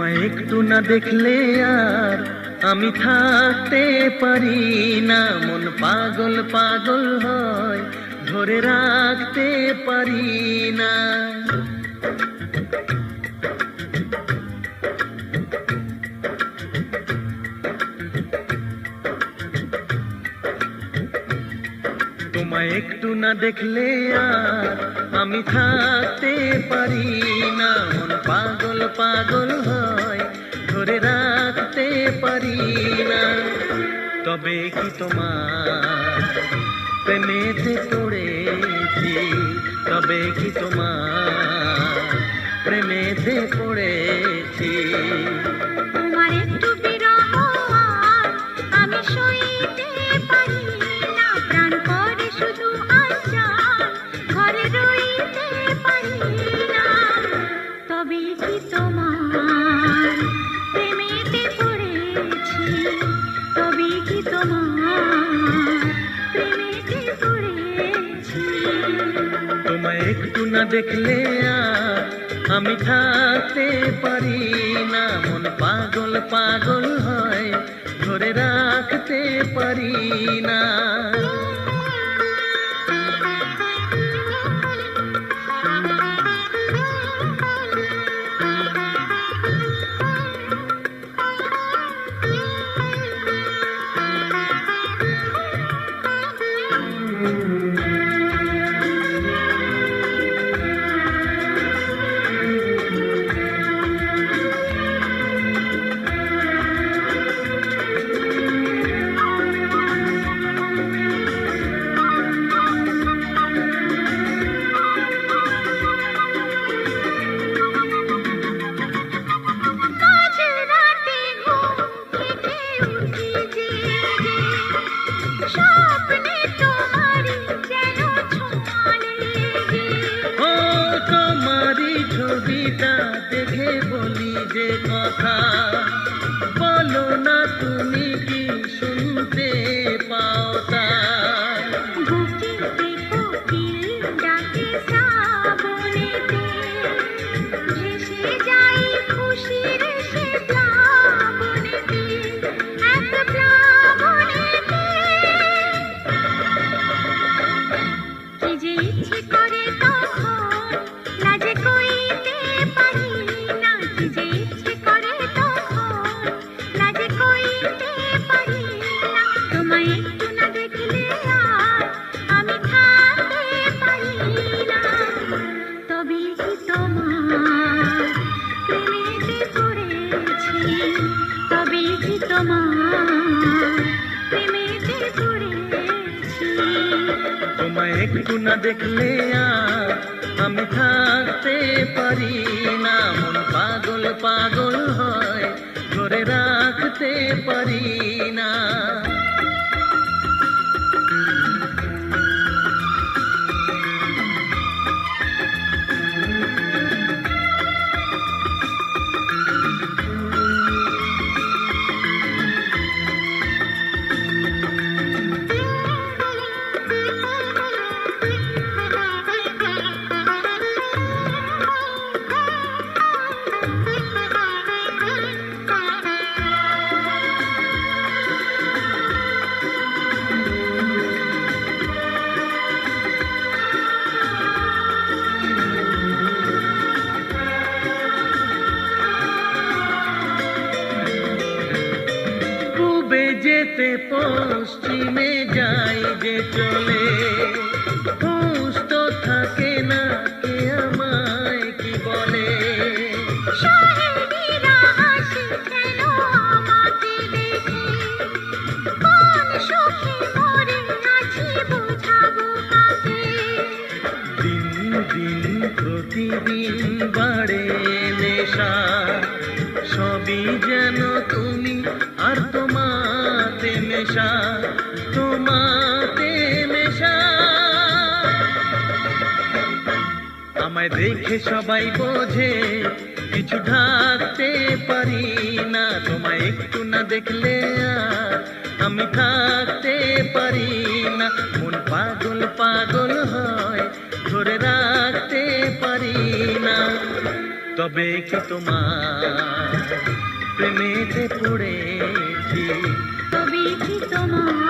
তোমায় একটু না দেখলে আর আমি থাকতে পারি না, মন পাগল পাগল হয়, ধরে রাখতে পারি না। তোমায় একটু না দেখলে আর আমি থাকতে পারি না, মন পাগল পাগল হয়, ধরে রাখতে পারি না। তবে কি তোমার প্রেমেতে পড়েছি, তবে কি তোমার প্রেমেতে পড়েছি। তোমার একটু বিরহ আর আমি সইতে পারি না, প্রাণ করে শুধু আশার ঘরে রইতে পারি না। তবে কি তোমার প্রেমেতে পড়েছি, তবে কি তোমার প্রেমেতে পড়েছি। তোমায় একটু না দেখলে আর আমি থাকতে পারি না, মন পাগল পাগল হয়, ধরে রাখতে পারি না। স্বপ্নে তোমারই যেন ছোঁয়া লেগে, ও তোমারই ছবিটা দেখে বলি যে কথা, বলো না তুমি কি শুনতে পাও তা। বুকেতে কোকিল ডাকে শ্রাবণেতে, ভেসে যাই খুশির সে প্লাবনেতে, এক প্লাবনেতে। কি যে ইচ্ছে করে তখন লাজে কইতে পারি না, কি যে ইচ্ছে করে তখন লাজে কইতে পারি না। তোমায় একটু না দেখলে আর আমি থাকতে পারি না। তবে কি তোমার প্রেমেতে পড়েছি, তবে কি তোমার প্রেমেতে পড়েছি। তোমায় একটু না দেখলে আর আমি থাকতে পারি না, মন পাগল পাগল হয়, ধরে রাখতে পারি না। পূবে যেতে পশ্চিমে যাই যে চলে, হুঁশ তো থাকে না কে আমায় কি বলে। শাহেরিরা হাসে কেন আমাকে দেখে, কোন সুখে মরে আছি বোঝাবো কাকে। দিন দিন প্রতিদিন বাড়ে নেশা, সবই যেন তুমি আর তোমাতে মেশা, তোমাতে মেশা। আমায় দেখে সবাই বোঝে কিছু ঢাকতে পারি না, তোমায় একটু না দেখলে আর আমি থাকতে পারি না, মন পাগল পাগল হয়, ধরে রাখতে পারি না। তবে কি তোমার প্রেমেতে পড়েছি, তবে কি তোমার